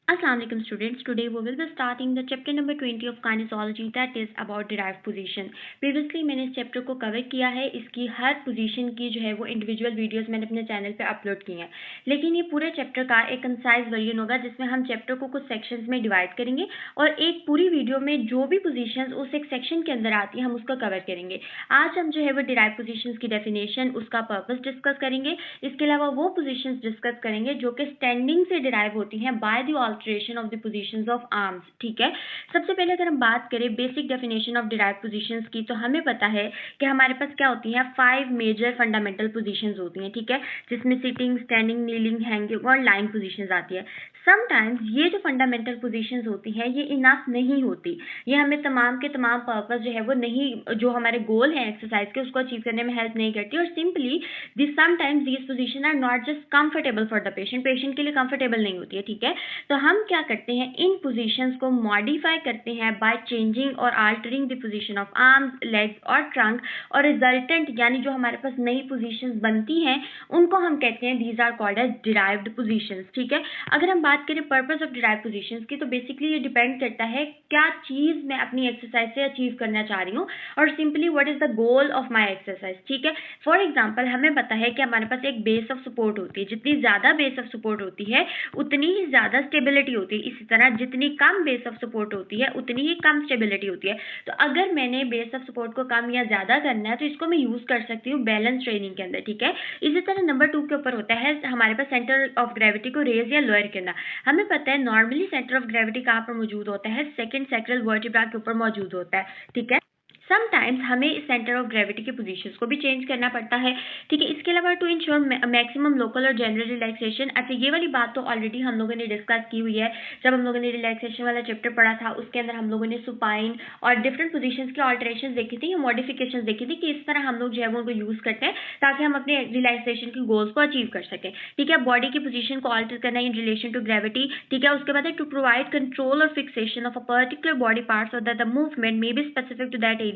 Assalamu alaikum students. Today we will be starting the chapter number 20 of kinesiology, that is about derived position. Previously मैंने इस chapter को cover किया है. इसकी हर position की जो है वो इंडिविजुअल वीडियोस मैंने अपने चैनल पे अपलोड की हैं. लेकिन ये पूरे चैप्टर का एक कंसाइज वर्जन होगा जिसमें हम चैप्टर को कुछ सेक्शंस में डिवाइड करेंगे और एक पूरी वीडियो में जो भी पोजीशंस उस एक सेक्शन के अंदर आती हैं हम उसको कवर करेंगे. आज हम जो है वो डिराइव पोजीशंस की डेफिनेशन, उसका पर्पस डिस्कस करेंगे. इसके अलावा वो पोजीशंस डिस्कस करेंगे जो कि स्टैंडिंग से डिराइव होती हैं bye the alteration of the positions of arms. ठीक है, सबसे पहले अगर हम बात करें basic definition of derive positions की, तो हमें पता है कि हमारे पास क्या होती हैं, 5 मेजर फंडामेंटल पोजीशंस होती हैं. ठीक है, जिसमें सिटिंग, स्टैंडिंग, नीलिंग, हैंगिंग और लाइंग पोजीशंस आती है. समटाइम्स ये जो फंडामेंटल पोजीशंस होती हैं ये इनफ नहीं होती, ये हमें तमाम के तमाम पर्पस जो है वो नहीं, जो हमारे गोल हैं एक्सरसाइज के उसको अचीव करने में हेल्प नहीं करती. और simply this sometimes these position are not just comfortable for the patient, patient के लिए कंफर्टेबल नहीं होती है. ठीक है, तो हम क्या करते हैं, इन पोजीशंस को मॉडिफाई करते हैं बाय चेंजिंग और altering the position of arms, legs और ट्रंक, और रिजल्टेंट यानी जो हमारे पास नई पोजीशंस बनती हैं उनको हम कहते हैं these are called as derived positions. ठीक है, अगर हम बात करें पर्पस ऑफ डिराइव्ड पोजीशंस की, तो बेसिकली ये डिपेंड करता है क्या चीज मैं अपनी एक्सरसाइज से अचीव करना चाह रही हूँ और simply what is the goal of my exercise. ठीक है, फॉर एग्जांपल हमें पता है कि हमारे पास एक बेस ऑफ सपोर्ट होती है. जितनी ज्यादा बेस ऑफ सपोर्ट होती है उतनी ही ज्यादा स्टेबिलिटी होती है. इसी तरह जितनी कम बेस ऑफ सपोर्ट होती है उतनी ही कम स्टेबिलिटी होती है. तो अगर मैंने बेस ऑफ सपोर्ट को कम या ज्यादा करना है तो इसको मैं यूज कर सकती हूँ बैलेंस ट्रेनिंग के अंदर. ठीक है, इसी तरह नंबर 2 के ऊपर होता है हमारे पास सेंटर ऑफ ग्रेविटी को रेज या लोअर करना. हमें पता है नॉर्मली सेंटर ऑफ ग्रेविटी कहाँ पर मौजूद होता है, सेकंड सैक्रल वर्टिब्रा के ऊपर मौजूद होता है. ठीक है, समटाइम्स हमें इस सेंटर ऑफ ग्रेविटी के पोजीशंस को भी चेंज करना पड़ता है. ठीक है, इसके अलावा टू इंश्योर मैक्सिमम लोकल और जनरल रिलैक्सेशन. अच्छा, ये वाली बात तो ऑलरेडी हम लोगों ने डिस्कस की हुई है जब हम लोगों ने रिलैक्सेशन वाला चैप्टर पढ़ा था. उसके अंदर हम लोगों ने सुपाइन और डिफरेंट पोजीशंस की ऑल्टरेशन देखी थी या मॉडिफिकेशन देखी थी कि इस तरह हम लोग जो है वो उनको यूज करते हैं ताकि हम अपने रिलैक्सेशन के गोल्स को अचीव कर सकें. ठीक है, बॉडी की पोजीशन को ऑल्टर करना इन रिलेशन टू ग्रेविटी. ठीक है, उसके बाद टू प्रोवाइड कंट्रोल और fixation of a particular body part so that the movement may be specific to that area.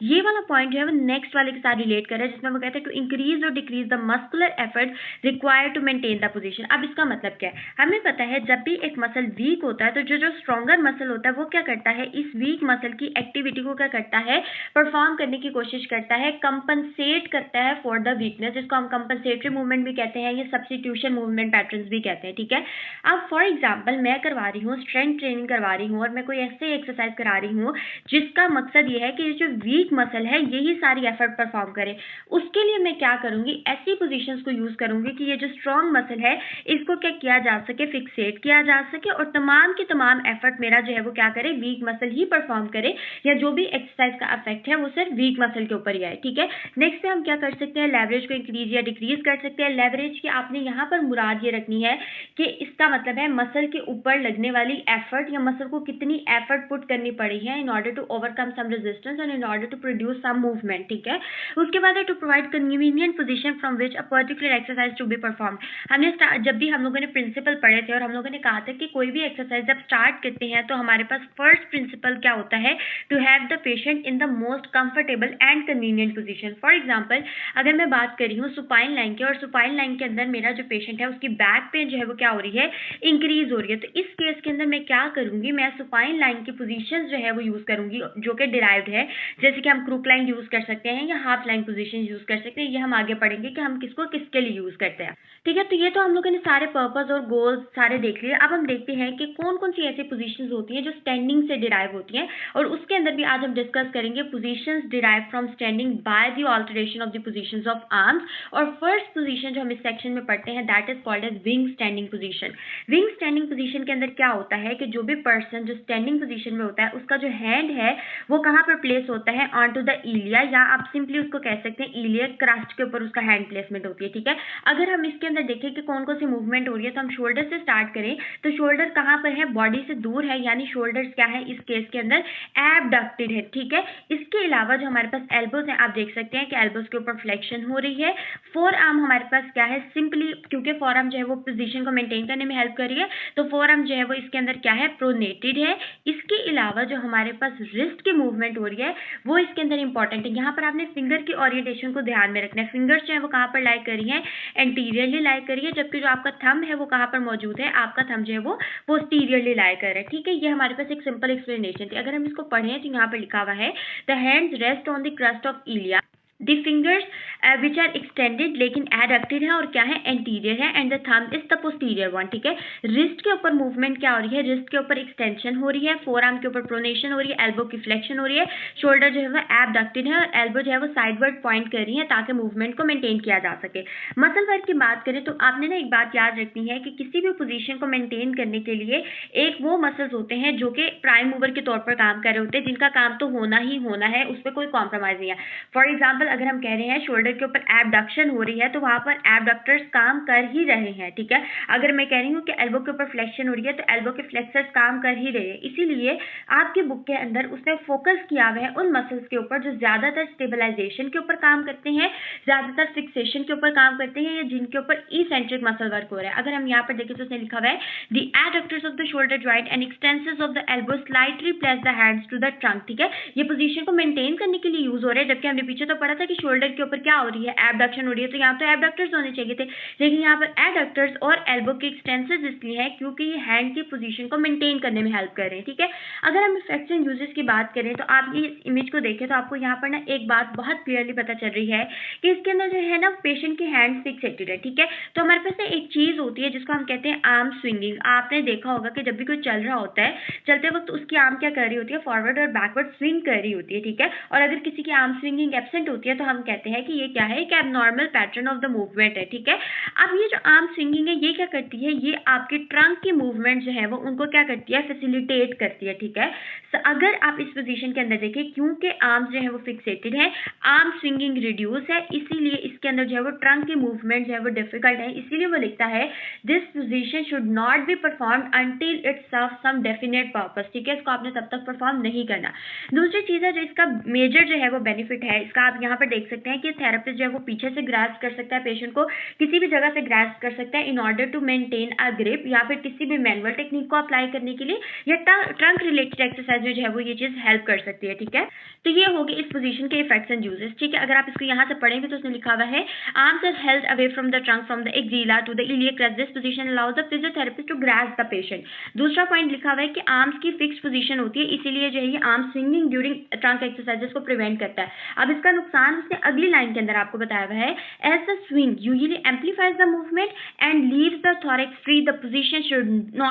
ये वाला पॉइंट जो है वो नेक्स्ट वाले के साथ रिलेट कर रहा है जिसमें वो कहते हैं टू इंक्रीज और decrease the muscular effort required to maintain the position. अब इसका मतलब क्या है, हमें पता है जब भी एक मसल वीक होता है तो जो स्ट्रॉन्गर मसल होता है वो क्या करता है, इस वीक मसल की एक्टिविटी को क्या करता है, परफॉर्म करने की कोशिश करता है, कंपनसेट करता है फॉर द वीकनेस. इसको हम कंपनसेटरी मूवमेंट भी कहते हैं, ये सब्स्टिट्यूशन मूवमेंट पैटर्न्स भी कहते हैं. ठीक है, अब फॉर एग्जाम्पल मैं करवा रही हूँ स्ट्रेंथ ट्रेनिंग करवा रही हूँ और मैं कोई ऐसे एक्सरसाइज करा रही हूँ जिसका मकसद ये है कि जो वीक मसल है यही सारी एफर्ट परफॉर्म करे. उसके लिए मैं क्या करूंगी, ऐसी पोजीशंस को यूज करूंगी कि ये जो स्ट्रॉन्ग मसल है इसको क्या किया जा सके, फिक्सेट किया जा सके और तमाम की तमाम एफर्ट मेरा जो है वो क्या करे, वीक मसल ही परफॉर्म करे, या जो भी एक्सरसाइज का इफेक्ट है वो सिर्फ वीक मसल के ऊपर ही आए. ठीक है, नेक्स्ट पे हम क्या कर सकते हैं, लेवरेज को इंक्रीज या डिक्रीज कर सकते हैं. लेवरेज की आपने यहाँ पर मुराद ये रखनी है कि इसका मतलब है मसल के ऊपर लगने वाली एफर्ट या मसल को कितनी एफर्ट पुट करनी पड़ी है in order to overcome some resistance and in order to produce some movement. ठीक है, उसके बाद है to provide convenient position from which a particular exercise to be perform. हमने जब भी हम लोगों ने प्रिंसिपल पढ़े थे और हम लोगों ने कहा था कि कोई भी एक्सरसाइज जब स्टार्ट करते हैं तो हमारे पास फर्स्ट प्रिंसिपल क्या होता है, to have the patient in the most comfortable and convenient position. For example अगर मैं बात कर रही हूँ सुपाइन लाइन की और सुपाइन लाइन के अंदर मेरा जो पेशेंट है उसकी बैक पेन जो है वो क्या हो रही है, इंक्रीज हो रही है. तो इस केस के अंदर मैं क्या करूंगी, मैं सुपाइन लाइन की पोजीशन जो है वो यूज करूंगी जो कि डिराइव्ड है, जैसे कि हम क्रूक लाइन यूज कर सकते हैं या हाफ लाइन पोजीशन यूज कर सकते हैं. ये हम आगे पढ़ेंगे कि हम किसको किसके लिए यूज करते हैं. ठीक है, तो ये तो हम लोगों ने सारे पर्पस और गोल्स सारे देख लिए. अब हम देखते हैं कि कौन कौन सी ऐसी पोजीशंस होती हैं जो स्टैंडिंग से डिराइव होती हैं और उसके अंदर भी आज हम डिस्कस करेंगे positions derive from standing by the alteration of the positions of arms. और फर्स्ट पोजीशन जो हम इस सेक्शन में पढ़ते हैं that is called as wing standing position. Wing standing position के अंदर क्या होता है कि जो भी पर्सन जो स्टैंडिंग पोजीशन में होता है उसका जो हैंड है वो कहाँ पर प्लेस होता है, ऑन टू द इलिया, या आप सिंपली उसको कह सकते हैं इलियक क्रस्ट के ऊपर उसका हैंड प्लेसमेंट होती है. ठीक है, अगर हम इसके अंदर देखें कि कौन कौन सी मूवमेंट हो रही है तो हम शोल्डर से स्टार्ट करें तो शोल्डर कहाँ पर है, बॉडी से दूर है, यानी शोल्डर्स क्या है इस केस के अंदर, एबडक्टेड है. ठीक है, इसके अलावा जो हमारे पास एल्बोज है आप देख सकते हैं कि एल्बोज के ऊपर फ्लेक्शन हो रही है. फोर आर्म हमारे पास क्या है, सिंपली क्योंकि फोर आर्म जो है वो पोजीशन को मेंटेन करने में हेल्प कर रही है तो फोर आर्म जो है वो इसके अंदर क्या है, प्रोनेटेड है. इसके अलावा जो हमारे पास रिस्ट की मूवमेंट हो रही है वो इसके अंदर इंपॉर्टेंट है। यहाँ पर आपने फिंगर की ओरिएंटेशन को ध्यान में रखना है। फिंगर्स जो है वो कहाँ पर लाई करी है, एंटीरियरली लाई करी है, जबकि जो आपका थंब है वो कहाँ पर मौजूद है, आपका थंब जो है वो पोस्टीरियरली लाई कर है। ठीक है, ये हमारे पास एक सिंपल एक्सप्लेनेशन थी। अगर हम इसको पढ़ें तो यहाँ पर लिखा हुआ है the hands rest on the crest of ilia, the fingers which are extended लेकिन एडक्टेड है और क्या है, एंटीरियर है, and the thumb is the posterior one. ठीक है, रिस्ट के ऊपर मूवमेंट क्या हो रही है, रिस्ट के ऊपर एक्सटेंशन हो रही है, फोर आर्म के ऊपर प्रोनेशन हो रही है, एल्बो की फ्लेक्शन हो रही है, शोल्डर जो है वो एबडक्टेड है और एल्बो जो है वो साइडवर्ड पॉइंट कर रही है ताकि मूवमेंट को मेंटेन किया जा सके। मसल वर्क की बात करें तो आपने ना एक बात याद रखनी है कि किसी भी पोजीशन को मेंटेन करने के लिए एक वो मसल्स होते हैं जो कि प्राइम मूवर के तौर पर काम कर रहे होते हैं, जिनका काम तो होना ही होना है, उस पर कोई कॉम्प्रोमाइज नहीं है। फॉर एग्जाम्पल अगर हम कह रहे हैं शोल्डर के ऊपर एबडक्शन हो रही है तो वहां पर एबडक्टर्स काम कर ही रहे हैं। ठीक है, अगर मैं कह रही हूँ कि एल्बो के ऊपर फ्लेक्शन हो रही है तो एल्बो के फ्लेक्सर्स काम कर ही रहे हैं। इसीलिए आपकी बुक के अंदर उसने फोकस किया हुआ है उन मसल्स के ऊपर जो ज्यादातर स्टेबलाइजेशन के ऊपर काम करते हैं, ज्यादातर फिक्सेशन के ऊपर काम करते हैं, या जिनके ऊपर इसेंट्रिक मसल वर्क हो रहा है। अगर हम यहाँ पर देखें तो उसने लिखा हुआ है the adductors of the shoulder joint and extensors of the elbow slightly place the hands to the trunk. ठीक है, ये पोजीशन को मेंटेन करने के लिए यूज हो रहा है, जबकि हमने पीछे तो पढ़ा था कि शोल्डर के ऊपर क्या हो रही है, एबडक्शन हो रही है, तो यहाँ तो एबडक्टर्स होने चाहिए थे, लेकिन यहाँ पर एडक्टर्स और एल्बो के एक्सटेंसर्स इसलिए है क्योंकि ये हैंड की पोजीशन को मेंटेन करने में हेल्प कर रहे हैं। ठीक है, अगर हम इफेक्ट्स एंड यूजेस की बात करें तो आप ये इमेज को देखें तो आपको यहाँ पर ना एक बात बहुत क्लियरली पता चल रही है कि इसके अंदर जो है ना पेशेंट की हैंड फिक्सेटेड है। ठीक है, तो हमारे पास एक चीज होती है जिसको हम कहते हैं आर्म स्विंगिंग। आपने देखा होगा कि जब भी कोई चल रहा होता है, चलते वक्त उसकी आर्म क्या कर रही होती है, फॉरवर्ड और बैकवर्ड स्विंग कर रही होती है। ठीक है, और अगर किसी की आर्म स्विंगिंग एब्सेंट होती है तो हम कहते हैं कि ये क्या है, एक abnormal pattern of the movement है। ठीक है, अब ये जो आर्म स्विंगिंग है ये क्या करती है, ये आपके ट्रंक की मूवमेंट जो है वो उनको क्या करती है, फैसिलिटेट करती है। ठीक है, अगर आप इस पोजीशन के अंदर देखें, क्योंकि आर्म्स जो है वो फिक्सेटेड है, आर्म स्विंगिंग रिड्यूस है, इसीलिए इसके अंदर जो है वो ट्रंक की मूवमेंट जो है वो डिफिकल्ट है। इसीलिए वो लिखता है this position should not be performed until it serve some definite purpose. ठीक है, इसको आपने तब तक परफॉर्म नहीं करना। दूसरी चीज है जो इसका मेजर जो है वो बेनिफिट है, इसका आप यहाँ पर देख सकते हैं कि थेरेपिस्ट जो है वो पीछे से ग्रास्प कर सकता है, पेशेंट को किसी भी जगह से ग्रास्प कर सकता है in order to maintain a grip, या फिर किसी भी मैनुअल टेक्निक को अप्लाई करने के लिए, या ट्रंक रिलेटेड एक्सरसाइज में जो है वो ये चीज हेल्प कर सकती है। ठीक है, तो ये हो गए इस पोजीशन के इफेक्ट्स एंड यूजेस। ठीक है, अगर आप इसको यहाँ से पढ़ेंगे तो उसने लिखा हुआ है arms are held away from the trunk from the axilla to the iliac crest. This position allows the physiotherapist to grasp the patient. दूसरा पॉइंट लिखा हुआ है कि आर्म्स की फिक्स्ड पोजीशन होती है, इसीलिए जो है ये arm swinging during trunk exercises को प्रिवेंट करता है। अब इसका नुकसान उसने अगली लाइन के अंदर आपको बताया हुआ है, as the swing usually amplifies the movement and leaves the thorax free, the position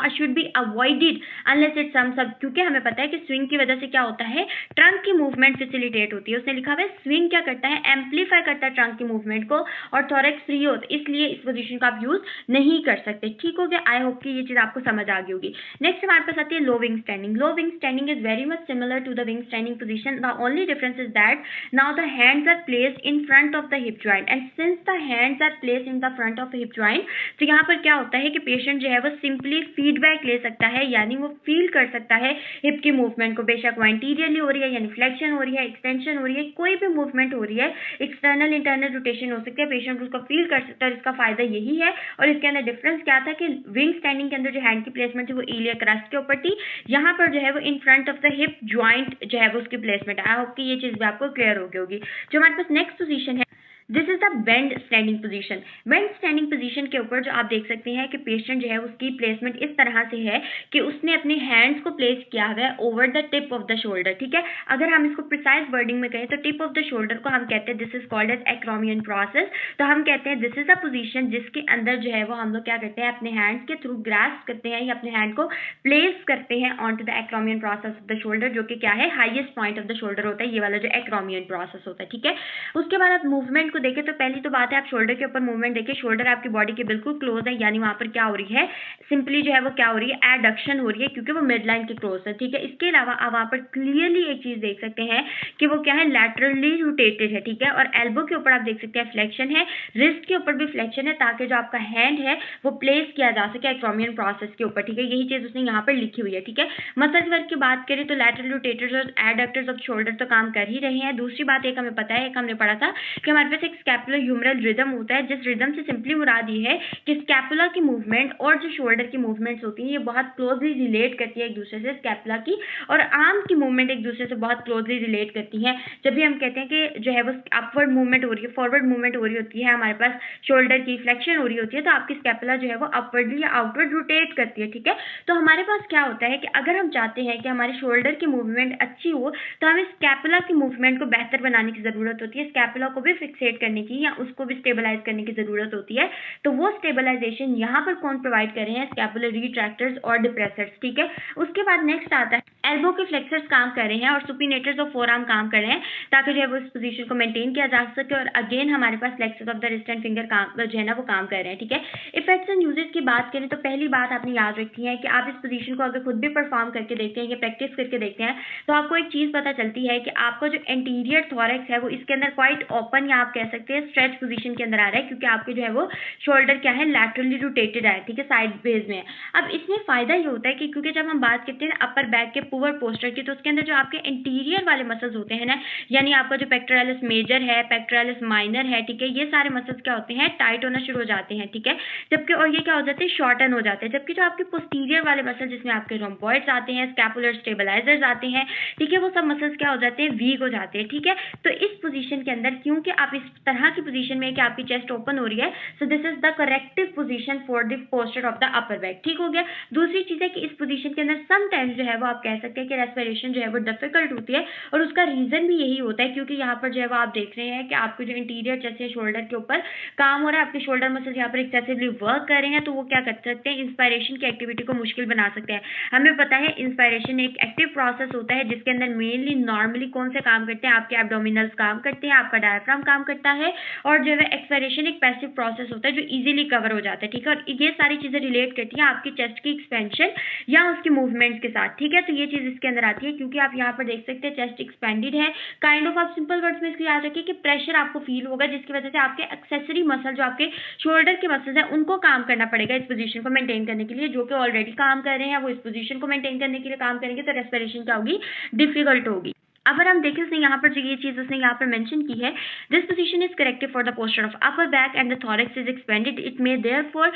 should be avoided unless it sums up. क्योंकि हमें पता है कि स्विंग की वजह से क्या होता है, ट्रंक की मूवमेंट फैसिलिटेट होती है। उसने लिखा हुआ है स्विंग क्या करता है, एम्पलीफाई करता है ट्रंक की मूवमेंट को, और थोरैक्स फ्री होता है, इसलिए इस पोजीशन को आप यूज नहीं कर सकते। ठीक हो गया, आई होप कि ये चीज आपको समझ आ गई होगी। नेक्स्ट हमारे पास आती है low wing standing. Low wing standing is very much similar to the wing standing position. The only difference is that now the hands are placed in front of the hip joint, and since the hands are placed in the front of hip joint, तो यहाँ पर क्या होता है कि patient जो है वो सिंपली फीडबैक ले सकता है, यानी वो फील कर सकता है हिप की मूवमेंट को, बेशक वो एंटीरियरली हो रही है, यानी फ्लेक्शन हो रही है, एक्सटेंशन हो रही है, कोई भी मूवमेंट हो रही है, एक्सटर्नल इंटरनल रोटेशन हो सकती है, पेशेंट उसको फील कर सकता है। इसका फायदा यही है। और इसके अंदर डिफरेंस क्या था कि विंग स्टैंडिंग के अंदर जो हैंड की प्लेसमेंट है वो इलियक क्रस्ट के ऊपर थी, यहाँ पर जो है वो इन front of the hip joint जो है वो उसकी प्लेसमेंट है। आई होप कि ये चीज भी आपको क्लियर हो गई होगी। जो हमारे पास नेक्स्ट पोजीशन है, this is the bend standing position. Bend standing position के ऊपर जो आप देख सकते हैं कि पेशेंट जो है उसकी प्लेसमेंट इस तरह से है कि उसने अपने हैंड्स को प्लेस किया हुआ है over the tip of the shoulder. ठीक है, अगर हम इसको प्रिसाइज वर्डिंग में कहें तो टिप ऑफ द शोल्डर को हम कहते हैं this is called as acromion process. तो हम कहते हैं दिस इज अ पोजीशन जिसके अंदर जो है वो हम लोग क्या करते हैं, अपने हैंड्स के थ्रू ग्रास्प करते हैं या अपने हैंड को प्लेस करते हैं on to the acromion process of the shoulder, जो कि क्या है, highest point of the shoulder होता है, ये वाला जो एक्रोमियन प्रोसेस होता है। ठीक है, उसके बाद आप मूवमेंट को देखें तो पहली तो बात है आप शोल्डर के ऊपर मूवमेंट देखिए, शोल्डर आपकी बॉडी के बिल्कुल क्लोज है, यानी वहां पर क्या हो रही है, सिंपली जो है वो क्या हो रही है, एडक्शन हो रही है, क्योंकि वो मिड लाइन के क्लोज है। ठीक है, इसके अलावा आप वहां पर क्लियरली एक चीज देख सकते हैं कि वो क्या है, लैटरली रोटेटेड है। ठीक है, और एल्बो के ऊपर आप देख सकते हैं फ्लेक्शन है, रिस्ट के ऊपर भी फ्लेक्शन है, ताकि जो आपका हैंड है वो प्लेस किया जा सके एक्रोमियन प्रोसेस के ऊपर। ठीक है, यही चीज उसने यहाँ पर लिखी हुई है। ठीक है, मसल वर्क की बात करें तो लैटरल रोटेटर्स और एडक्टर्स ऑफ शोल्डर तो काम कर ही रहे हैं। दूसरी बात एक हमें पता है, एक हमने पढ़ा था कि हमारे पास एक स्कैपुलर ह्यूमरल रिदम होता है, जिस रिदम से सिंपली मुराद ये है कि स्कैपुला की मूवमेंट और जो शोल्डर की मूवमेंट्स होती हैं ये बहुत क्लोजली रिलेट करती है एक दूसरे से, स्कैपुला की और आर्म की मूवमेंट एक दूसरे से बहुत क्लोजली रिलेट करती है। जब भी हम कहते हैं कि जो है वो अपवर्ड मूवमेंट हो रही है, फॉरवर्ड मूवमेंट हो रही होती है, हमारे पास शोल्डर की फ्लेक्शन हो रही होती है, तो आपकी स्कैपुला जो है वो अपवर्डली या आउटवर्ड रोटेट करती है, ठीक है। तो हमारे पास क्या होता है कि अगर हम चाहते हैं कि हमारे शोल्डर की मूवमेंट अच्छी हो तो हमें स्कैपुला की मूवमेंट को बेहतर बनाने की ज़रूरत होती है, स्कैपुला को भी फिक्सेट करने की या उसको भी स्टेबलाइज करने की ज़रूरत होती है। तो वो स्टेबलाइजेशन यहाँ पर कौन प्रोवाइड कर रहे हैं, स्कैपुलर रिट्रैक्टर्स और डिप्रेसर्स, ठीक है। उसके बाद नेक्स्ट आता है एल्बो के फ्लेक्सर्स काम कर रहे हैं और सुपिनेटर्स और फोरआर्म काम कर रहे हैं ताकि जो है वो इस पोजीशन को मेंटेन किया जा सके। और अगेन हमारे पास flexors of the wrist and finger काम जो है ना वो काम कर रहे हैं, ठीक है। इफेक्ट्स एंड यूजेस की बात करें तो पहली बात आपने याद रखी है कि आप इस पोजीशन को अगर खुद भी परफॉर्म करके देखते हैं या प्रैक्टिस करके देखते हैं तो आपको एक चीज़ पता चलती है कि आपका जो एंटीरियर थोरैक्स है वो इसके अंदर क्वाइट ओपन या आप कह सकते हैं स्ट्रेच पोजीशन के अंदर आ रहा है, क्योंकि आपके जो है वो शोल्डर क्या है लैटरली रोटेटेड है, ठीक है, साइड बेस में है। अब इसमें फ़ायदा ये होता है कि क्योंकि जब हम बात करते हैं अपर बैक के पुअर पोस्चर की, तो उसके अंदर जो आपके इंटीरियर वाले मसल्स होते हैं ना, यानी आपका जो पेक्टोरालिस मेजर है, पेक्टोरालिस माइनर है, ठीक है, ये सारे मसल्स क्या होते हैं टाइट होना शुरू हो जाते हैं, ठीक है। जबकि और ये क्या हो जाते हैं शॉर्टन हो जाते हैं। जबकि जो आपके पोस्टीरियर वाले मसल जिसमें आपके रोम्बॉइड्स आते हैं, स्कैपुलर स्टेबलाइजर्स आते हैं, ठीक है, वो सब मसल्स क्या हो जाते हैं वीक हो जाते हैं, ठीक है। तो इस पोजीशन के अंदर क्योंकि आप इस तरह की पोजीशन में कि आपकी चेस्ट ओपन हो रही है, सो this is the corrective position for the posture of the upper back, ठीक हो गया। दूसरी चीज़ है कि इस पोजीशन के अंदर समटाइम्स जो है वो आप कह सकते हैं कि रेस्पिरेशन जो है वो डिफिकल्ट होती है और उसका रीजन भी यही होता है क्योंकि यहाँ पर जो है वो आप देख रहे हैं कि आपके जो इंटीरियर चेस्ट है शोल्डर के ऊपर काम हो रहा है, आपके शोल्डर मसल्स यहाँ पर एक्सेसिवली वर्क कर रहे हैं, तो वो क्या कर सकते हैं इंस्पायरेशन की एक्टिविटी को मुश्किल बना सकते हैं। हमें पता है इंस्पायरेशन एक एक्टिव प्रोसेस होता है जिसके अंदर मेनली नॉर्मली कौन से काम करते हैं, आपके एब्डोमिनल्स काम करते हैं, आपका डायफ्राम काम करता है, और जो है एक्सपायरेशन एक पैसिव प्रोसेस होता है जो इजीली कवर हो जाता है, ठीक है। और ये सारी चीज़ें रिलेट करती हैं आपकी चेस्ट की एक्सपेंशन या उसकी मूवमेंट्स के साथ, ठीक है। तो ये चीज़ इसके अंदर आती है क्योंकि आप यहाँ पर देख सकते हैं चेस्ट एक्सपेंडेड है, काइंड ऑफ आप सिंपल वर्ड्स में इसको याद रखिए कि प्रेशर आपको फील होगा जिसकी वजह से आपके एक्सेसरी मसल जो आपके शोल्डर के मसल्स हैं उनको काम करना पड़ेगा इस पोजीशन को मेंटेन करने के लिए, जो कि ऑलरेडी काम कर रहे हैं वो इस पोजीशन को मेंटेन करने के लिए काम करेंगे, तो रेस्पिरेशन क्या होगी डिफिकल्ट होगी। अगर हम देखें उसने यहाँ पर जो ये चीज़ उसने यहाँ पर मेंशन की है, this position is corrective for the posture of upper back and the thorax is expanded, it may therefore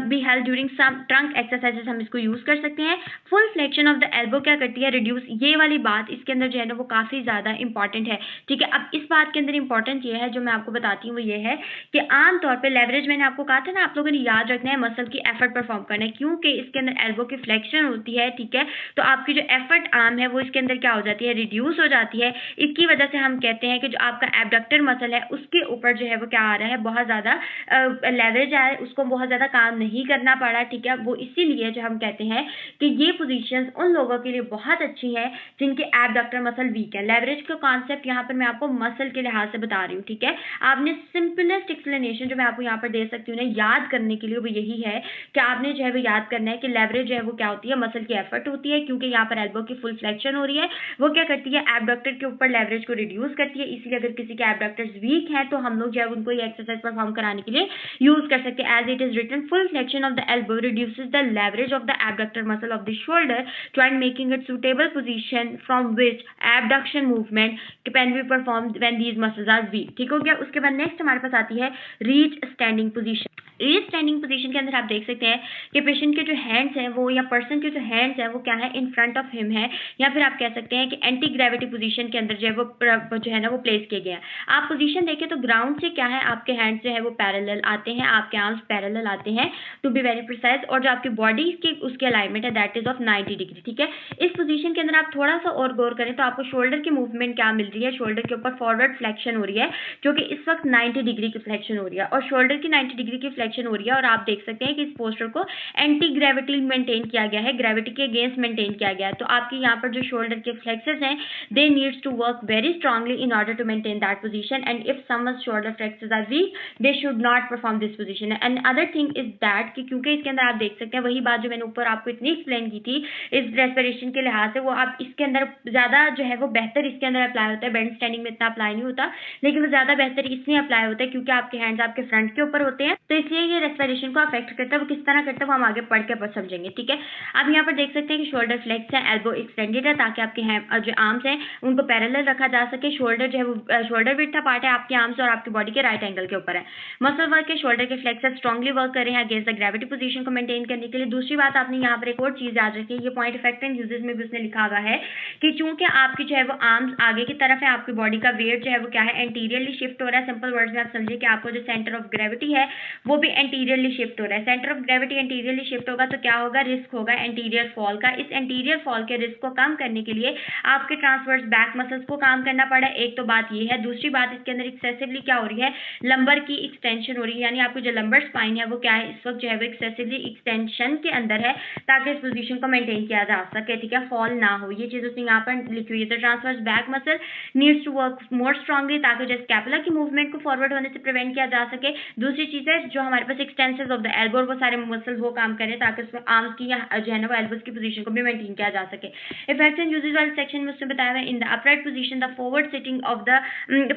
be held during some trunk exercises, हम इसको यूज़ कर सकते हैं। Full flexion of the elbow क्या करती है रिड्यूस, ये वाली बात इसके अंदर जो है ना वो काफ़ी ज़्यादा इंपॉर्टेंट है, ठीक है। अब इस बात के अंदर इंपॉर्टेंट ये है जो मैं आपको बताती हूँ वो ये है कि आमतौर पर लेवरेज मैंने आपको कहा था ना आप लोगों ने याद रखना है मसल की एफर्ट परफॉर्म करना है, क्योंकि इसके अंदर एल्बो की फ्लेक्शन होती है, ठीक है। तो आपकी जो एफर्ट आर्म है वो इसके अंदर क्या हो जाती है रिड्यूस हो जाती है। इसकी वजह से हम कहते हैं कि जो आपका एब्डक्टर मसल है उसके ऊपर जो है वो क्या आ रहा है बहुत ज़्यादा लेवरेज है, उसको बहुत ज़्यादा काम नहीं करना पड़ा, ठीक है। वो इसीलिए जो हम कहते हैं कि ये पोजीशंस उन लोगों के लिए बहुत अच्छी है जिनके एब्डक्टर मसल वीक है। लेवरेज का कॉन्सेप्ट यहाँ पर मैं आपको मसल के लिहाज से बता रही हूँ, ठीक है। आपने सिंपलेस्ट एक्सप्लेनेशन जो मैं आपको यहाँ पर दे सकती हूँ ना याद करने के लिए वो यही है कि आपने जो है वो याद करना है कि लेवरेज जो है वो क्या होती है मसल की एफर्ट होती है, क्योंकि यहाँ पर एल्बो की फुल फ्लेक्शन हो रही है, वो क्या करती है एब्डक्टर के ऊपर लेवरेज को रिड्यूस करती है। इसलिए अगर किसी के एब्डक्टर्स वीक हैं तो हम लोग जो है उनको ये एक्सरसाइज परफॉर्म कराने के लिए यूज कर सकते हैं। As it is written full flexion of the elbow reduces the leverage of the abductor muscle of the shoulder too and making it suitable position from which abduction movement can be performed when these muscles are weak, ठीक हो गया। उसके बाद next हमारे पास आती है reach standing position. Reach standing position के अंदर आप देख सकते हैं कि पेशेंट के जो हैंड्स हैं वो या पर्सन के जो हैंड्स हैं वो क्या है इन फ्रंट ऑफ हिम है, या फिर आप कह सकते हैं कि एंटी ग्रेविटी पोजीशन के अंदर जो है वो प्लेस किए गए हैं। आप पोजीशन देखें तो ग्राउंड से क्या है आपके हैंड्स जो है वो पैरेलल आते हैं, आपके आर्म्स पैरेलल आते हैं टू बी वेरी प्रिसाइज, और जो आपकी बॉडी की उसकी अलाइनमेंट है दैट इज ऑफ 90 डिग्री, ठीक है। इस पोजीशन के अंदर आप थोड़ा सा और गौर करें तो आपको शोल्डर की मूवमेंट क्या मिल रही है, शोल्डर के ऊपर फॉरवर्ड फ्लेक्शन हो रही है जो कि इस वक्त 90 डिग्री की फ्लेक्शन हो रही है, और शोल्डर की 90 डिग्री की फ्लेक्शन हो रही है, और आप देख सकते हैं कि इस पोस्चर को एंटी ग्रेविटी मेंटेन किया गया है, ग्रेविटी के अगेंस्ट मेंटेन किया गया है। तो आपके यहाँ पर जो शोल्डर के फ्लेक्सर्स हैं they needs to work very strongly in order to maintain that position, and if someone's shoulder flexors are weak they should not perform this position. And other thing is that कि क्योंकि इसके अंदर आप देख सकते हैं वही बात जो मैंने ऊपर आपको इतनी एक्सप्लेन की थी इस रेस्पिरेशन के लिहाज से, वो आप इसके अंदर ज़्यादा जो है वो बेहतर इसके अंदर अप्लाई होता है। बेंड स्टैंडिंग में इतना अप्लाई नहीं होता, लेकिन वो ज़्यादा बेहतर इसलिए अप्लाई होता है क्योंकि आपके हैंड्स आपके फ्रंट के ऊपर होते हैं, तो इसलिए इसलिए ये रेस्पिरेशन को अफेक्ट करता है। वो किस तरह करता है वो हम आगे पढ़ के समझेंगे, ठीक है। आप यहाँ पर देख सकते हैं कि शोल्डर फ्लेक्स है, एल्बो एक्सटेंडेड है ताकि आपके जो आर्म्स हैं उनको पैरेलल रखा जा सके। शोल्डर जो है वो शोल्डर विड्थ पार्ट है आपके आर्म्स और आपकी बॉडी के राइट एंगल के ऊपर है। मसल वर्क के शोल्डर के फ्लेक्सर स्ट्रांगली वर्क कर रहे हैं अगेंस्ट द ग्रेविटी पोजीशन को मेंटेन करने के लिए। दूसरी बात आपने यहाँ पर एक और चीज याद रखी है, ये पॉइंट इफेक्ट एंड यूजेस में भी उसने लिखा हुआ है कि चूंकि आपकी जो है वो आर्म्स आगे की तरफ है, आपकी बॉडी का वेट जो है वो क्या है एंटीरियरली शिफ्ट हो रहा है। सिंपल वर्ड्स में आप समझिए कि आपको जो सेंटर ऑफ ग्रेविटी है वो भी एंटीरियरली शिफ्ट हो रहा है। Centre of gravity anteriorly shift होगा तो क्या होगा, रिस्क होगा एंटीरियर फॉल का। इस एंटीरियर फॉल के रिस्क को कम करने के लिए आपके ट्रांसवर्स बैक मसल्स को काम करना पड़ा। एक तो बात ये है। दूसरी बात इसके अंदर एक्सेसिवली क्या हो रही है, लंबर की एक्सटेंशन हो रही है, यानी आपकी जो लंबर स्पाइन है वो क्या है इस वक्त जो है वो एक्सेसिवली एक्सटेंशन के अंदर है ताकि इस पोजीशन को मेंटेन किया जा सके, ठीक है, फॉल ना हो। ये चीज उसने यहाँ पर लिखी हुई है। तो transverse back muscle needs to work more strongly ताकि जो स्कैपुला की मूवमेंट को फॉरवर्ड होने से प्रिवेंट किया जा सके। दूसरी चीज है जो हमारे पास एक्सटेंशंस ऑफ द एल्बो, वो सारे मसल्स वो काम करें ताकि उसमें आर्म्स की या जो है ना वो एल्बोस की पोजीशन को भी मेंटेन किया जा सके। इफेक्ट्स एंड यूजेस वाले सेक्शन में उसने बताया है in the upright position the forward sitting of the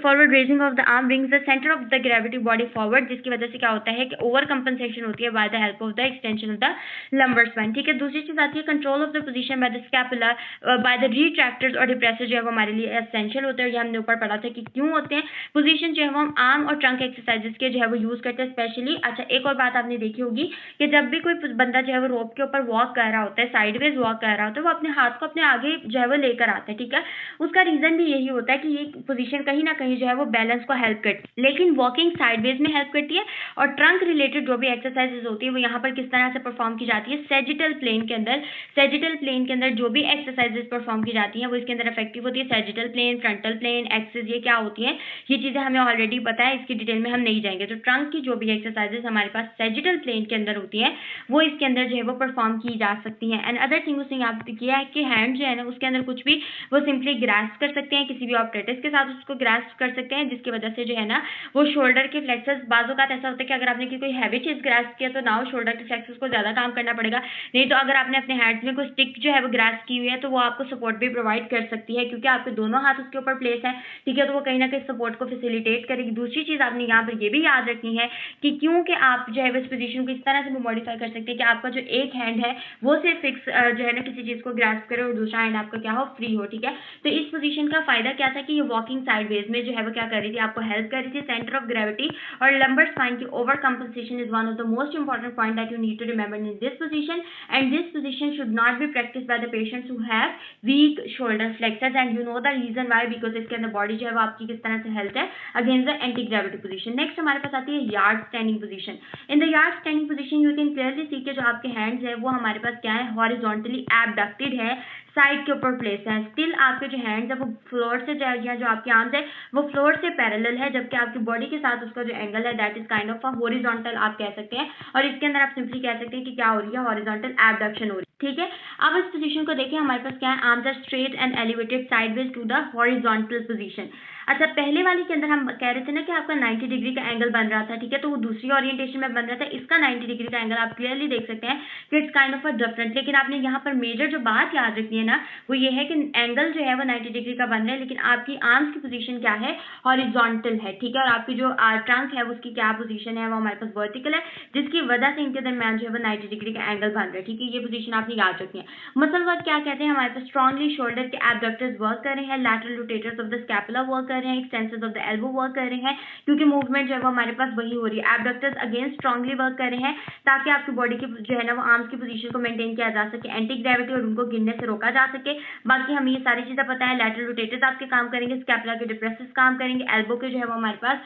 forward raising of the arm brings the centre of the gravity body forward, जिसकी वजह से क्या होता है कि ओवर कंपनसेशन होती है by the help of the extension of the lumbar spine, ठीक है। दूसरी चीज आती है control of the position by the scapula by the retractors और डिप्रेसर्स, जो है वो हमारे लिए एसेंशियल होते हैं। ये हमने ऊपर पढ़ा था कि क्यों होते हैं। पोजीशन जो है वो हम आर्म और ट्रंक एक्सरसाइजेस के जो है वो यूज करते हैं स्पेशली। अच्छा, एक और बात आपने देखी होगी कि जब भी कोई बंदा जो है वो रोप के ऊपर वॉक कर रहा होता है, साइडवेज वॉक कर रहा होता है, वो अपने हाथ को अपने आगे जो है वो लेकर आता है, ठीक है। उसका रीजन भी यही होता है कि ये पोजीशन कहीं ना कहीं जो है वो बैलेंस को हेल्प करती है, लेकिन वॉकिंग साइडवेज में हेल्प करती है। और ट्रंक रिलेटेड जो भी एक्सरसाइजेज होती है वो यहाँ पर किस तरह से परफॉर्म की जाती है, सैजिटल प्लेन के अंदर। सैजिटल प्लेन के अंदर जो भी एक्सरसाइजेज परफॉर्म की जाती है वो इसके अंदर इफेक्टिव होती है। Sagittal plane, frontal plane, axis, ये क्या होती है, ये चीजें हमें ऑलरेडी पता है, इसकी डिटेल में हम नहीं जाएंगे। तो ट्रंक की जो भी एक्सरसाइजेज हमारे पास सैजिटल प्लेन के अंदर होती है वो इसके अंदर जो है वो परफॉर्म की जा सकती हैं। एंड अदर थिंग उसने यहाँ पे किया है कि हैंड जो है ना उसके अंदर कुछ भी वो सिंपली ग्रास्प कर सकते हैं, किसी भी ऑपरेटर्स के साथ उसको ग्रास्प कर सकते हैं, जिसकी वजह से जो है ना वो शोल्डर के फ्लेक्सर्स, बाजू का ऐसा होता है कि अगर आपने कोई हैवी चीज ग्रास्प किया तो ना शोल्डर के फ्लेक्सर्स को ज्यादा काम करना पड़ेगा। नहीं तो अगर आपने अपने हैंड्स में कोई स्टिक जो है वो ग्रास्प की हुई है तो वो आपको सपोर्ट भी प्रोवाइड कर सकती है, क्योंकि आपके दोनों हाथ उसके ऊपर प्लेस है, ठीक है। तो वो कहीं ना कहीं सपोर्ट को फैसिलिटेट करेगी। दूसरी चीज आपने यहाँ पर ये भी याद रखनी है कि क्योंकि आप जो है इस पोजीशन को इस तरह से मॉडिफाई कर सकते हैं कि आपका जो एक हैंड है वो सिर्फ फिक्स जो है ना किसी चीज को ग्रास्प करे और दूसरा हैंड आपका क्या हो, फ्री हो, ठीक है। तो इस पोजीशन का फायदा क्या था कि ये वॉकिंग साइडवेज में जो है वो क्या कर रही थी, आपको हेल्प कर रही थी। सेंटर ऑफ ग्रेविटी और लंबर स्पाइन की over compensation is one of the most important point that you need to remember in this position, and this position should not be practice by the patients who have weak shoulder flexors, and you know the reason why, because इसके अंदर body जो है वो आपकी किस तरह से help है against the anti gravity position. Next हमारे पास आती है yard standing position. In the yard standing position you can clearly see के जो आपके हैंड्स है वो हमारे पास क्या है, हॉरिजॉन्टली एबडक्टेड है, साइड के ऊपर प्लेस है। स्टिल आपके जो हैंड्स है वो फ्लोर से या जो आपके आर्म्स है वो फ्लोर से पैरेलल है, जबकि आपकी बॉडी के साथ उसका जो एंगल है that is kind of a horizontal आप कह सकते हैं। और इसके अंदर आप सिंपली कह सकते हैं कि क्या हो रही है, हॉरिजॉन्टल एबडक्शन हो रही है, ठीक है। अब इस पोजीशन को देखिए, हमारे पास क्या है, arms are straight and elevated sideways to the horizontal position. अच्छा, पहले वाली के अंदर हम कह रहे थे ना कि आपका 90 डिग्री का एंगल बन रहा था, ठीक है। तो वो दूसरी ओरिएंटेशन में बन रहा था, इसका 90 डिग्री का एंगल आप क्लियरली देख सकते हैं कि it's kind of a different. लेकिन आपने यहाँ पर मेजर जो बात याद रखनी है ना वो ये है कि एंगल जो है वो 90 डिग्री का बन रहा है, लेकिन आपकी आर्म्स की पोजीशन क्या है, हॉरिजॉन्टल है, ठीक है। और आपकी जो ट्रंक है उसकी क्या पोजीशन है, वो हमारे पास वर्टिकल है, जिसकी वजह से इनके दरमियान जो है वो 90 डिग्री का एंगल बन रहा है, ठीक है। ये पोजीशन आपने याद रखनी है। मसल वर्क क्या कहते हैं, हमारे पास स्ट्रांगली शोल्डर के एबडक्टर्स वर्क कर रहे हैं, lateral rotators of the scapula work कर रहे हैं, extensors of the elbow work कर रहे हैं, क्योंकि मूवमेंट जो है वो हमारे पास वही हो रही है। एबडक्टर्स अगेन स्ट्रांगली वर्क कर रहे हैं ताकि आपकी बॉडी की जो है ना वो आर्म्स की पोजीशन को मेंटेन किया जा सके, एंटी ग्रेविटी और उनको गिरने से रोका जा सके। बाकी हमें ये सारी चीजें पता है। लैटरल रोटेटर्स आपके काम करेंगे, स्कैपुला के डिप्रेसर्स काम करेंगे, एल्बो के जो है वो हमारे पास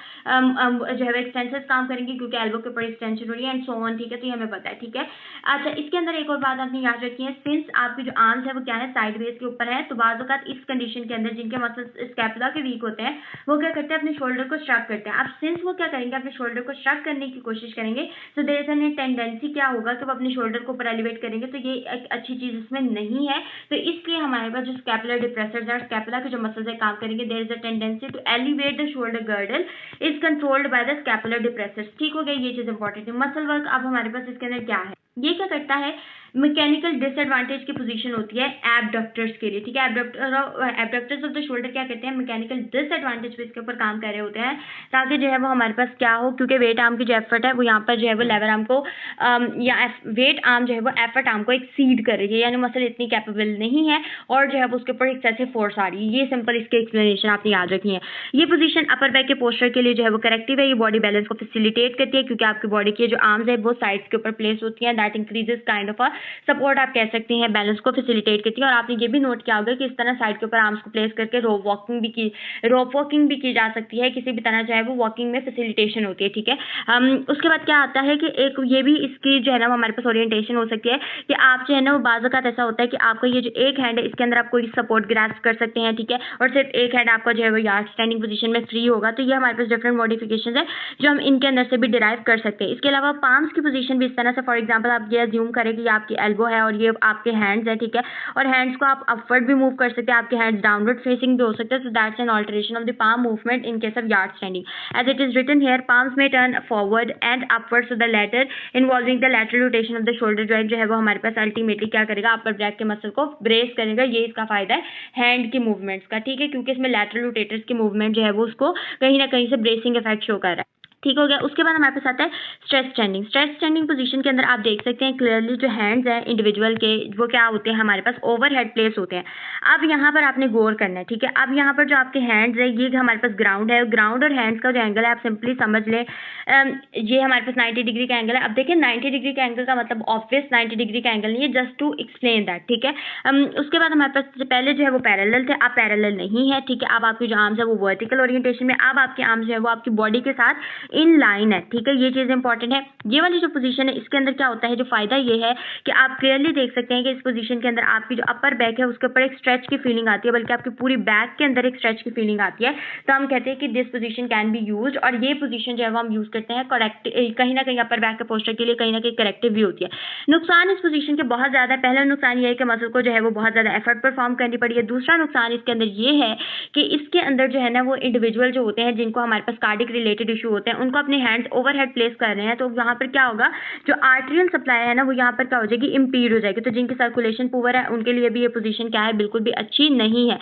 जो है एक्सटेंसर्स काम करेंगे क्योंकि एल्बो के ऊपर एक्सटेंशन हो रही है, एंड सो ऑन, ठीक है। तो ये हमें पता है, ठीक है। अच्छा, इसके अंदर एक और बात आपने याद रखी है, सिंस आपकी जो आर्म्स है वो क्या है, साइडवेज के ऊपर है, तो बाज़ औक़ात इस कंडीशन के अंदर जिनके मसल्स स्कैपुला के वीक होते हैं वो क्या करते हैं, अपने शोल्डर को स्ट्रक करते हैं। अब सिंस वो क्या करेंगे, अपने शोल्डर को स्ट्रक करने की कोशिश करेंगे, तो देयर इज एन टेंडेंसी क्या होगा कि वो अपने शोल्डर को ऊपर एलिवेट करेंगे, तो ये एक अच्छी चीज इसमें नहीं है। तो इसलिए हमारे पास जो स्कैपुलर डिप्रेसर्स और स्कैपुला के जो मसल्स है काम करेंगे, there is a tendency to elevate the shoulder girdle is controlled by the scapular depressors, ठीक हो गया। ये चीज इंपॉर्टेंट है। मसल वर्क अब हमारे पास इसके अंदर क्या है, ये क्या करता है, मैकेनिकल डिसएडवांटेज की पोजीशन होती है एबडक्टर्स के लिए, ठीक है। एबडक्टर्स ऑफ द शोल्डर क्या कहते हैं, मैकेनिकल डिसएडवांटेज पे इसके ऊपर काम कर रहे होते हैं ताकि जो है वो हमारे पास क्या हो, क्योंकि वेट आर्म की जो एफर्ट है वो यहाँ पर जो है वो लेवर आर्म को या वेट आर्म जो है वो एफर्ट आर्म को एक्सीड कर रही है, यानी मसल इतनी कैपेबल नहीं है और जो है वो उसके ऊपर एक्सेसिव फोर्स आ रही है। ये सिंपल इसके एक्सप्लेनेशन आपने याद रखनी है। ये पोजीशन अपर बैक के पोस्चर के लिए जो है वो करेक्टिव है, ये बॉडी बैलेंस को फैसिलिटेट करती है क्योंकि आपकी बॉडी की जो आर्म्स है वो साइड्स के ऊपर प्लेस होती हैं, that increases kind of a support आप कह सकते हैं, बैलेंस को फैसिलिटेट करती है। और आपने ये भी नोट किया होगा कि इस तरह साइड के ऊपर आर्म्स को प्लेस करके रोप वॉकिंग भी की जा सकती है, किसी भी तरह जो है वो वॉकिंग में फैसिलिटेशन होती है, ठीक है। उसके बाद क्या आता है कि एक ये भी इसकी जो है ना हमारे पास ओरिएंटेशन हो सकती है कि आप जो है ना वो बाज़ औक़ात ऐसा होता है कि आपका ये जो एक हैंड है इसके अंदर आप कोई सपोर्ट ग्रास्प कर सकते हैं, ठीक है, और सिर्फ एक हैंड आपका जो है वो यार्ड स्टैंडिंग पोजीशन में फ्री होगा। तो ये हमारे पास डिफरेंट मॉडिफिकेशन है जो हम इनके अंदर से भी डिराइव कर सकते हैं। इसके अलावा पाम्स की पोजीशन भी इस तरह से, फॉर एग्जांपल आप ये अज्यूम करें कि ये आपकी एल्बो है और ये आपके हैंड्स है, ठीक है, और हैंड्स को आप अपवर्ड भी मूव कर सकते हैं, आपके हैंड्स डाउनवर्ड फेसिंग भी हो सकते हैं। So that's an alteration of the palm movement in case of yard standing as it is written here, palms में turn forward and upward, so the latter involving the lateral rotation of the shoulder joint जो है वो हमारे पास ultimately क्या करेगा, upper back के muscle को ब्रेस करेगा। ये इसका फायदा है हैंड की मूवमेंट्स का, ठीक है, क्योंकि इसमें लैटरल रोटेटर्स की मूवमेंट जो है वो उसको कहीं ना कहीं से ब्रेसिंग इफेक्ट शो कर रहा है, ठीक हो गया। उसके बाद हमारे पास आता है stretch standing. Stretch standing position के अंदर आप देख सकते हैं क्लियरली जो हैंड्स हैं इंडिविजुअल के वो क्या होते हैं, हमारे पास ओवरहेड प्लेस होते हैं। अब यहाँ पर आपने गौर करना है, ठीक है। अब यहाँ पर जो आपके हैंड्स है ये हमारे पास ग्राउंड है, ग्राउंड और हैंड्स का जो एंगल है आप सिंपली समझ लें, ये हमारे पास 90 डिग्री का एंगल है। अब देखिए 90 डिग्री का एंगल का मतलब ऑब्वियस 90 डिग्री का एंगल नहीं है, जस्ट टू एक्सप्लेन दैट, ठीक है। उसके बाद हमारे पास पहले जो है वो पैरेलल थे, अब पैरेलल नहीं है, ठीक है। अब आपकी जो आर्म्स है वो वर्टिकल ओरिएंटेशन में, अब आपके आर्म्स जो है वो आपकी बॉडी के साथ इन लाइन है, ठीक है। ये चीज़ इंपॉर्टेंट है। ये वाली जो पोजीशन है इसके अंदर क्या होता है, जो फायदा ये है कि आप क्लियरली देख सकते हैं कि इस पोजीशन के अंदर आपकी जो अपर बैक है उसके ऊपर एक स्ट्रेच की फीलिंग आती है, बल्कि आपकी पूरी बैक के अंदर एक स्ट्रेच की फीलिंग आती है। तो हम कहते हैं कि this position can be used, और ये पोजीशन जो है वो हम यूज करते हैं करेक्ट, कहीं ना कहीं अपर बैक के पोस्चर के लिए कहीं ना कहीं करेक्टिव भी होती है। नुकसान इस पोजीशन के बहुत ज्यादा है। पहला नुकसान ये है कि मसल को जो है वो बहुत ज्यादा एफर्ट परफॉर्म करनी पड़ी है। दूसरा नुकसान इसके अंदर ये है कि इसके अंदर जो है ना वो इंडिविजुअल जो होते हैं जिनको हमारे पास कार्डिक रिलेटेड इशू होते हैं उनको अपने हैंड्स ओवरहेड प्लेस कर रहे हैं, तो यहाँ पर क्या होगा, जो आर्टेरियल सप्लाई है ना वो यहाँ पर क्या हो जाएगी, इम्पीड हो जाएगी। तो जिनकी सर्कुलेशन पुअर है उनके लिए भी ये पोजीशन क्या है, बिल्कुल भी अच्छी नहीं है।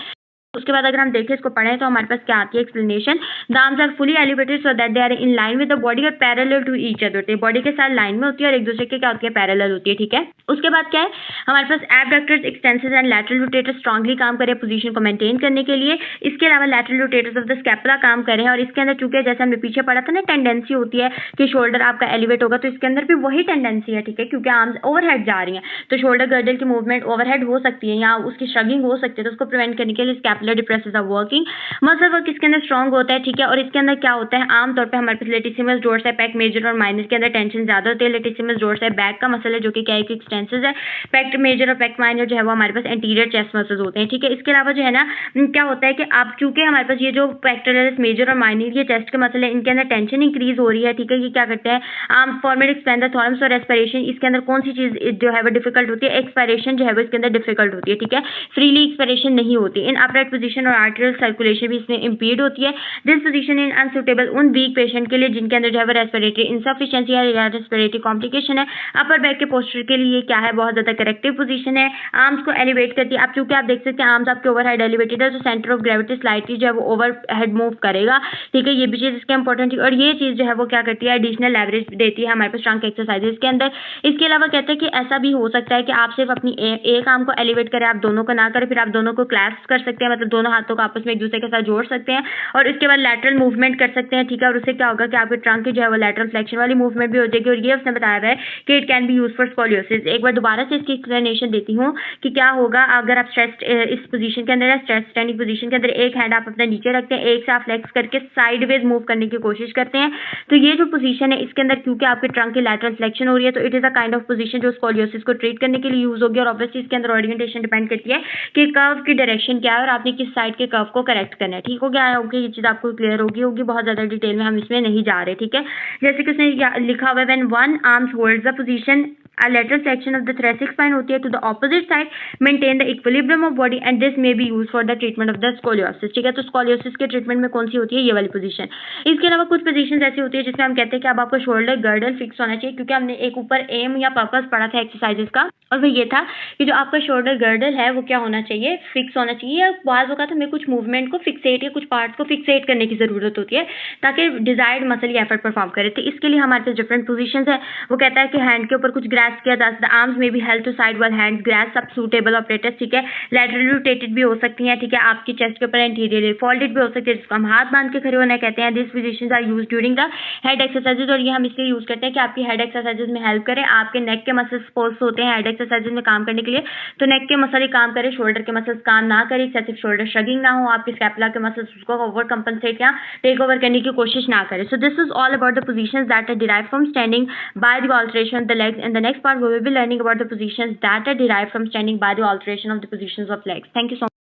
उसके बाद अगर हम देखें इसको पढ़ें तो हमारे पास क्या आती है explanation, the arms are fully elevated so that they are in line with the body और पैरेलल टू ईच अदर होती है, बॉडी के साथ लाइन में होती है और एक दूसरे के क्या होती है, पैरेलल होती है, ठीक है। उसके बाद क्या है, हमारे पास abductors, extensors and lateral rotators strongly काम करें पोजीशन को मेंटेन करने के लिए। इसके अलावा lateral rotators of the scapula काम करें, और इसके अंदर चूंकि जैसे हमने पीछे पढ़ा था ना टेंडेंसी होती है कि शोल्डर आपका एलिवेट होगा, तो इसके अंदर भी वही टेंडेंसी है, ठीक है, क्योंकि आर्म्स ओवरहेड जा रही हैं तो शोल्डर गर्डल की मूवमेंट ओवरहेड हो सकती है या उसकी श्रगिंग हो सकती है, तो उसको प्रिवेंट करने के लिए scapular depressors are working. Muscle work इसके अंदर स्ट्रांग होता है, ठीक है। और इसके अंदर क्या होता है, आमतौर पे हमारे पास लेटिसिमस डोर्स है, पैक मेजर और माइनर के अंदर टेंशन ज्यादा होती है। लेटिसिमस डोर्स है बैक का मसल है जो कि क्या है कि एक्सटेंसिव है, पैक मेजर और पैक माइनर जो है वो हमारे पास एंटीरियर चेस्ट मसल्स होते हैं, ठीक है। इसके अलावा जो है ना क्या होता है कि आप चूंकि हमारे पास ये जो पेक्टोरलिस मेजर और माइनर ये चेस्ट के मसल है इनके अंदर टेंशन इंक्रीज हो रही है, ठीक है। ये क्या करते हैं, आर्म फॉर्मेट एक्सपेंड द थॉरम्स और रेस्पिरेशन, इसके अंदर कौन सी चीज जो है वो डिफिकल्ट होती है, एक्सपायरेशन जो है वो इसके अंदर डिफिकल्ट होती है, ठीक है। फ्रीली एक्सपायरेशन नहीं होती। इन अपराइट पोजीशन और आर्टेरियल सर्कुलेशन भी इसमें इंपीड होती है। दिस पोजीशन इन अनसुटेबल उन वीक पेशेंट के लिए जिनके अंदर जो है वो रेस्पिरेटरी इंसफिशिएंसी है या रेस्पिरेटरी कॉम्प्लिकेशन है। अपर बैक के पोस्चर के लिए क्या है, बहुत ज्यादा करेक्टिव पोजीशन है। आर्म्स को एलिवेट करती है। अब चूंकि आप देख सकते हैं आर्म्स आपके ओवरहेड एलिवेटेड है तो सेंटर ऑफ ग्रेविटी स्लाइटली जो है वो ओवरहेड मूव करेगा, ठीक है। ये भी चीज इसके इंपॉर्टेंट है और ये चीज जो है वो क्या करती है, एडिशनल लेवरेज देती है हमारे पास ट्रंक एक्सरसाइजेस के अंदर। इसके अलावा कहते हैं कि ऐसा भी हो सकता है कि आप सिर्फ अपनी एक आर्म को एलिवेट करें, आप दोनों को ना करें, फिर आप दोनों को क्लैस्प कर सकते हैं, मतलब दोनों हाथों को आपस में एक दूसरे के साथ जोड़ सकते हैं और इसके बाद लैटरल मूवमेंट कर सकते हैं, ठीक है। और उससे क्या होगा कि आपके ट्रंक की जो है वो लैटरल फ्लेक्शन वाली मूवमेंट भी हो जाएगी। और ये उसने बताया है कि it can be use for scoliosis. एक बार दोबारा से इसकी एक्सप्लेनेशन देती हूँ कि क्या होगा अगर आप स्ट्रेच इस पोजीशन के अंदर है, स्ट्रेच स्टैंडिंग पोजीशन के अंदर एक हैंड आप अपना नीचे रखते हैं, एक से आप फ्लेक्स करके साइडवेज मूव करने की कोशिश करते हैं, तो ये जो पोजीशन है इसके अंदर क्योंकि आपके ट्रंक की लैटरल फ्लेक्शन हो रही है तो it is a kind of position जो स्कोलियोसिस को ट्रीट करने के लिए यूज होगी। और ऑब्वियसली इसके अंदर ओरिएंटेशन डिपेंड करती है कि कर्व की डायरेक्शन क्या है और आपने किस साइड के कर्व को करेक्ट करना है, ठीक हो गया होगी। ये चीज आपको क्लियर होगी बहुत ज्यादा डिटेल में हम इसमें नहीं जा रहे, ठीक है। जैसे कि उसने लिखा हुआ है when one arms holds the position lateral flexion of the thoracic spine होती है to the opposite side, maintain the equilibrium of body and this may be used for the treatment of the scoliosis. ठीक है, तो scoliosis के treatment में कौन सी होती है, ये वाली पोजीशन. इसके अलावा कुछ पोजीशन ऐसी होती है जिसमें हम कहते हैं कि अब आपका शोल्डर गर्डल फिक्स होना चाहिए, क्योंकि हमने एक ऊपर एम या पर्पस पढ़ा था एक्सरसाइजेस का, और वो ये था कि जो आपका शोल्डर गर्डल है वो क्या होना चाहिए, फिक्स होना चाहिए. या बाज़ वक़्त हमें कुछ मूवमेंट को फिक्सेट या कुछ पार्ट्स को फिक्सेट करने की ज़रूरत होती है ताकि डिजायर्ड मसल या एफर्ट परफॉर्म करे. तो इसके लिए हमारे पास डिफरेंट पोजीशंस है. वो कहता है कि हैंड के ऊपर कुछ ग्रैस्प किया जा सकता है. आर्म्स में भी हेल्ड टू साइड वाल हैंड्स ग्रैस्प सब सूटेबल ऑपरेटर्स. ठीक है, लैटरली रोटेटेड भी हो सकती हैं. ठीक है, आपकी चेस्ट के ऊपर एंटीरियरली फोल्डेड भी हो सकती है, जिसको हम हाथ बांध के खड़े होना कहते हैं. This positions are used during the head exercises, और ये हम इसलिए यूज करते हैं कि आपकी हेड एक्सरसाइजेज में हेल्प करें. आपके नेक के मसल्स पोस्ट होते हैं हेड एक्सरसाइजेज में काम करने के लिए, तो नेक के मसल ही काम करे, शोल्डर के मसल्स काम ना करे, एक्सेसिव शोल्डर श्रगिंग ना हो, आपके स्कैपुला के मसल्स उसको ओवर कंपनसेट या टेक ओवर करने की कोशिश ना करे. So this is all about the positions that are derived from standing by the alteration of the legs. In the next part we will be learning about the positions that are derived from standing by the alteration of the positions of legs. Thank you so much.